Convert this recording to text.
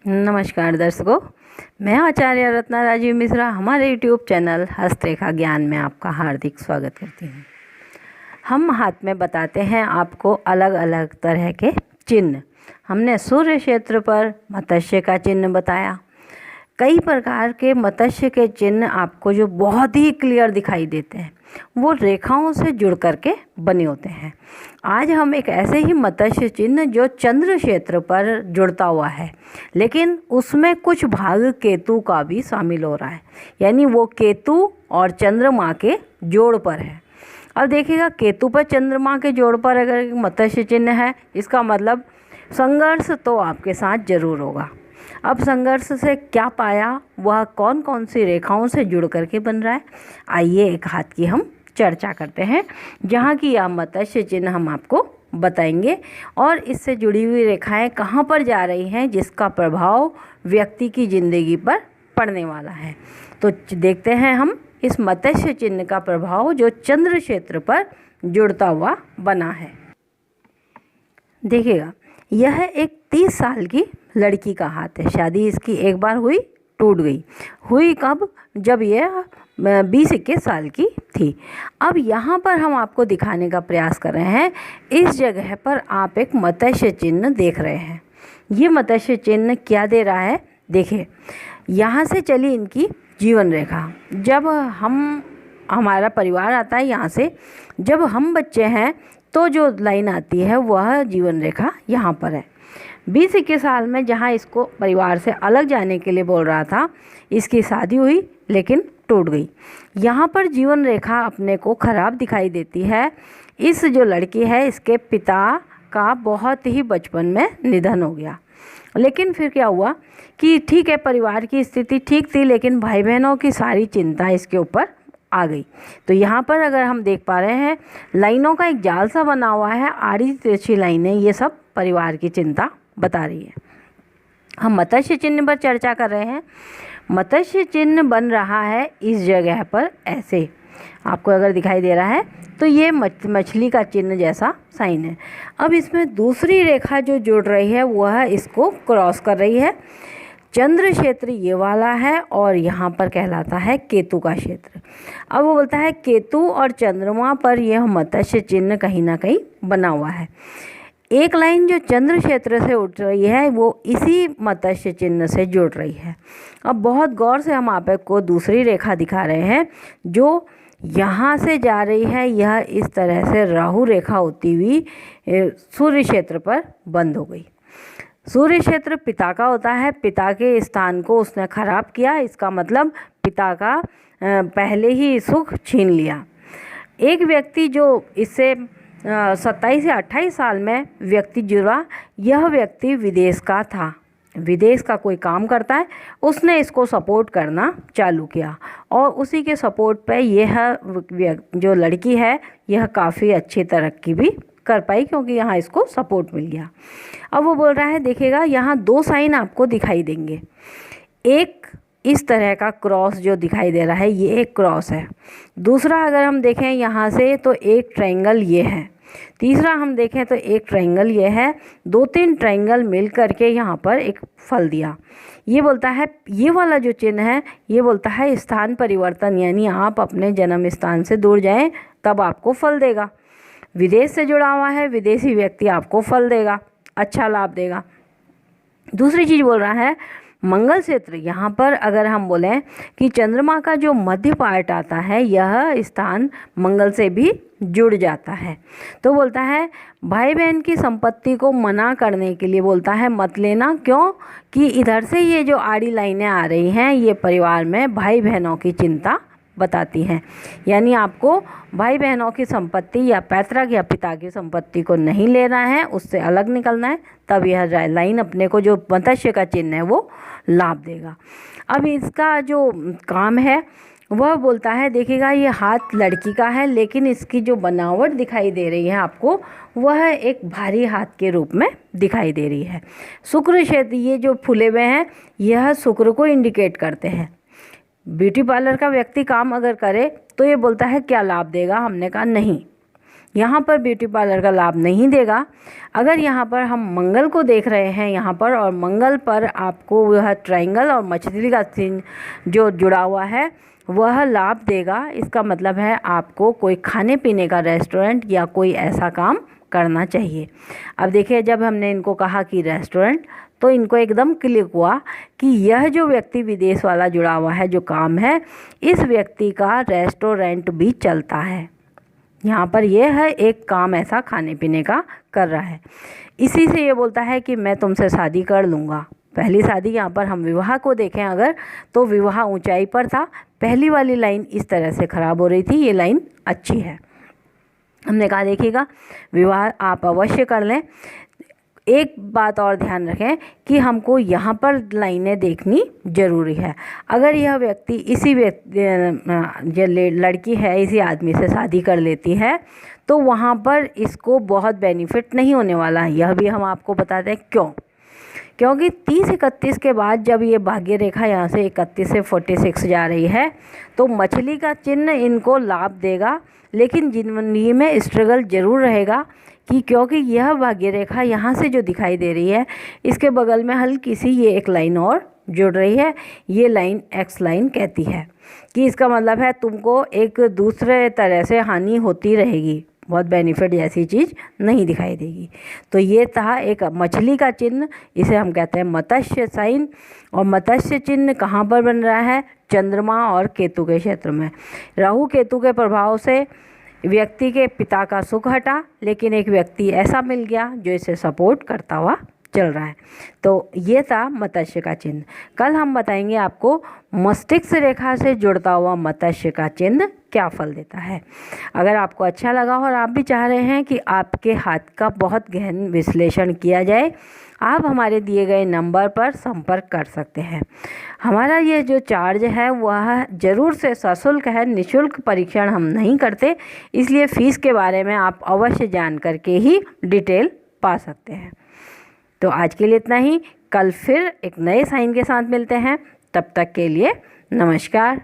नमस्कार दर्शकों, मैं आचार्य रत्ना राजीव मिश्रा हमारे यूट्यूब चैनल हस्तरेखा ज्ञान में आपका हार्दिक स्वागत करती हूँ। हम हाथ में बताते हैं आपको अलग अलग तरह के चिन्ह। हमने सूर्य क्षेत्र पर मत्स्य का चिन्ह बताया। कई प्रकार के मत्स्य के चिन्ह आपको जो बहुत ही क्लियर दिखाई देते हैं वो रेखाओं से जुड़ करके बने होते हैं। आज हम एक ऐसे ही मत्स्य चिन्ह जो चंद्र क्षेत्र पर जुड़ता हुआ है, लेकिन उसमें कुछ भाग केतु का भी शामिल हो रहा है, यानी वो केतु और चंद्रमा के जोड़ पर है। अब देखिएगा, केतु पर चंद्रमा के जोड़ पर अगर मत्स्य चिन्ह है, इसका मतलब संघर्ष तो आपके साथ जरूर होगा। अब संघर्ष से क्या पाया, वह कौन कौन सी रेखाओं से जुड़ करके बन रहा है, आइए एक हाथ की हम चर्चा करते हैं, जहाँ की यह मत्स्य चिन्ह हम आपको बताएंगे और इससे जुड़ी हुई रेखाएं कहाँ पर जा रही हैं, जिसका प्रभाव व्यक्ति की ज़िंदगी पर पड़ने वाला है। तो देखते हैं हम इस मत्स्य चिन्ह का प्रभाव जो चंद्र क्षेत्र पर जुड़ता हुआ बना है। देखिएगा, यह एक 30 साल की लड़की का हाथ है। शादी इसकी एक बार हुई, टूट गई। हुई कब? जब यह 20-21 साल की थी। अब यहाँ पर हम आपको दिखाने का प्रयास कर रहे हैं, इस जगह पर आप एक मत्स्य चिन्ह देख रहे हैं। ये मत्स्य चिन्ह क्या दे रहा है? देखिए, यहाँ से चली इनकी जीवन रेखा। जब हमारा परिवार आता है यहाँ से, जब हम बच्चे हैं तो जो लाइन आती है वह जीवन रेखा यहाँ पर है। 20-21 साल में जहाँ इसको परिवार से अलग जाने के लिए बोल रहा था, इसकी शादी हुई लेकिन टूट गई। यहाँ पर जीवन रेखा अपने को खराब दिखाई देती है। इस जो लड़की है, इसके पिता का बहुत ही बचपन में निधन हो गया। लेकिन फिर क्या हुआ कि ठीक है, परिवार की स्थिति ठीक थी, लेकिन भाई बहनों की सारी चिंता इसके ऊपर आ गई। तो यहाँ पर अगर हम देख पा रहे हैं, लाइनों का एक जाल सा बना हुआ है, आड़ी तिरछी लाइनें, ये सब परिवार की चिंता बता रही है। हम मत्स्य चिन्ह पर चर्चा कर रहे हैं। मत्स्य चिन्ह बन रहा है इस जगह पर, ऐसे आपको अगर दिखाई दे रहा है तो ये मछली का चिन्ह जैसा साइन है। अब इसमें दूसरी रेखा जो जुड़ रही है वह इसको क्रॉस कर रही है। चंद्र क्षेत्र ये वाला है और यहाँ पर कहलाता है केतु का क्षेत्र। अब वो बोलता है केतु और चंद्रमा पर यह मत्स्य चिन्ह कहीं ना कहीं बना हुआ है। एक लाइन जो चंद्र क्षेत्र से उठ रही है वो इसी मत्स्य चिन्ह से जुड़ रही है। अब बहुत गौर से हम आपको दूसरी रेखा दिखा रहे हैं जो यहाँ से जा रही है। यह इस तरह से राहु रेखा होती हुई सूर्य क्षेत्र पर बंद हो गई। सूर्य क्षेत्र पिता का होता है, पिता के स्थान को उसने खराब किया। इसका मतलब पिता का पहले ही सुख छीन लिया। एक व्यक्ति जो इससे 27 या 28 साल में व्यक्ति जुड़ा, यह व्यक्ति विदेश का था, विदेश का कोई काम करता है, उसने इसको सपोर्ट करना चालू किया और उसी के सपोर्ट पे यह जो लड़की है यह काफ़ी अच्छी तरक्की भी कर पाई, क्योंकि यहाँ इसको सपोर्ट मिल गया। अब वो बोल रहा है, देखिएगा यहाँ 2 साइन आपको दिखाई देंगे। एक इस तरह का क्रॉस जो दिखाई दे रहा है, ये एक क्रॉस है। दूसरा अगर हम देखें यहाँ से तो एक ट्रायंगल ये है। तीसरा हम देखें तो एक ट्रायंगल ये है। 2-3 ट्रायंगल मिल करके यहाँ पर एक फल दिया। ये बोलता है, ये वाला जो चिन्ह है ये बोलता है स्थान परिवर्तन, यानी आप अपने जन्म स्थान से दूर जाएं तब आपको फल देगा। विदेश से जुड़ा हुआ है, विदेशी व्यक्ति आपको फल देगा, अच्छा लाभ देगा। दूसरी चीज़ बोल रहा है मंगल क्षेत्र। यहाँ पर अगर हम बोलें कि चंद्रमा का जो मध्य पार्ट आता है, यह स्थान मंगल से भी जुड़ जाता है। तो बोलता है भाई बहन की संपत्ति को मना करने के लिए बोलता है मत लेना। क्यों? कि इधर से ये जो आड़ी लाइनें आ रही हैं ये परिवार में भाई बहनों की चिंता बताती हैं, यानी आपको भाई बहनों की संपत्ति या पैतृक या पिता की संपत्ति को नहीं लेना है, उससे अलग निकलना है, तब यह लाइन अपने को जो मत्स्य का चिन्ह है वो लाभ देगा। अब इसका जो काम है वह बोलता है, देखिएगा ये हाथ लड़की का है, लेकिन इसकी जो बनावट दिखाई दे रही है आपको वह एक भारी हाथ के रूप में दिखाई दे रही है। शुक्र क्षेत्र, ये जो फूले हुए हैं यह शुक्र को इंडिकेट करते हैं। ब्यूटी पार्लर का व्यक्ति काम अगर करे तो ये बोलता है क्या लाभ देगा, हमने कहा नहीं, यहाँ पर ब्यूटी पार्लर का लाभ नहीं देगा। अगर यहाँ पर हम मंगल को देख रहे हैं यहाँ पर, और मंगल पर आपको वह ट्रायंगल और मछली का चिन्ह जो जुड़ा हुआ है वह लाभ देगा। इसका मतलब है आपको कोई खाने पीने का रेस्टोरेंट या कोई ऐसा काम करना चाहिए। अब देखिए, जब हमने इनको कहा कि रेस्टोरेंट, तो इनको एकदम क्लिक हुआ कि यह जो व्यक्ति विदेश वाला जुड़ा हुआ है जो काम है, इस व्यक्ति का रेस्टोरेंट भी चलता है। यहाँ पर यह है एक काम ऐसा खाने पीने का कर रहा है। इसी से ये बोलता है कि मैं तुमसे शादी कर लूँगा। पहली शादी, यहाँ पर हम विवाह को देखें अगर, तो विवाह ऊंचाई पर था। पहली वाली लाइन इस तरह से ख़राब हो रही थी, ये लाइन अच्छी है। हमने कहा देखिएगा, विवाह आप अवश्य कर लें। एक बात और ध्यान रखें कि हमको यहाँ पर लाइनें देखनी ज़रूरी है। अगर यह व्यक्ति इसी जो लड़की है इसी आदमी से शादी कर लेती है तो वहाँ पर इसको बहुत बेनिफिट नहीं होने वाला है। यह भी हम आपको बताते हैं क्यों। क्योंकि 30-31 के बाद जब ये भाग्य रेखा यहाँ से 31 से 46 जा रही है तो मछली का चिन्ह इनको लाभ देगा, लेकिन जिंदगी में स्ट्रगल ज़रूर रहेगा कि क्योंकि यह भाग्य रेखा यहाँ से जो दिखाई दे रही है इसके बगल में हल्की सी ये एक लाइन और जुड़ रही है। ये लाइन एक्स लाइन कहती है कि इसका मतलब है तुमको एक दूसरे तरह से हानि होती रहेगी, बहुत बेनिफिट जैसी चीज़ नहीं दिखाई देगी। तो ये था एक मछली का चिन्ह, इसे हम कहते हैं मत्स्य साइन। और मत्स्य चिन्ह कहाँ पर बन रहा है? चंद्रमा और केतु के क्षेत्र में। राहु केतु के प्रभाव से व्यक्ति के पिता का सुख हटा, लेकिन एक व्यक्ति ऐसा मिल गया जो इसे सपोर्ट करता हुआ चल रहा है। तो ये था मत्स्य का चिन्ह। कल हम बताएंगे आपको मस्तिष्क रेखा से जुड़ता हुआ मत्स्य का चिन्ह क्या फल देता है। अगर आपको अच्छा लगा और आप भी चाह रहे हैं कि आपके हाथ का बहुत गहन विश्लेषण किया जाए, आप हमारे दिए गए नंबर पर संपर्क कर सकते हैं। हमारा ये जो चार्ज है वह ज़रूर से सशुल्क है, निःशुल्क परीक्षण हम नहीं करते, इसलिए फ़ीस के बारे में आप अवश्य जान करके ही डिटेल पा सकते हैं। तो आज के लिए इतना ही। कल फिर एक नए साइन के साथ मिलते हैं। तब तक के लिए नमस्कार।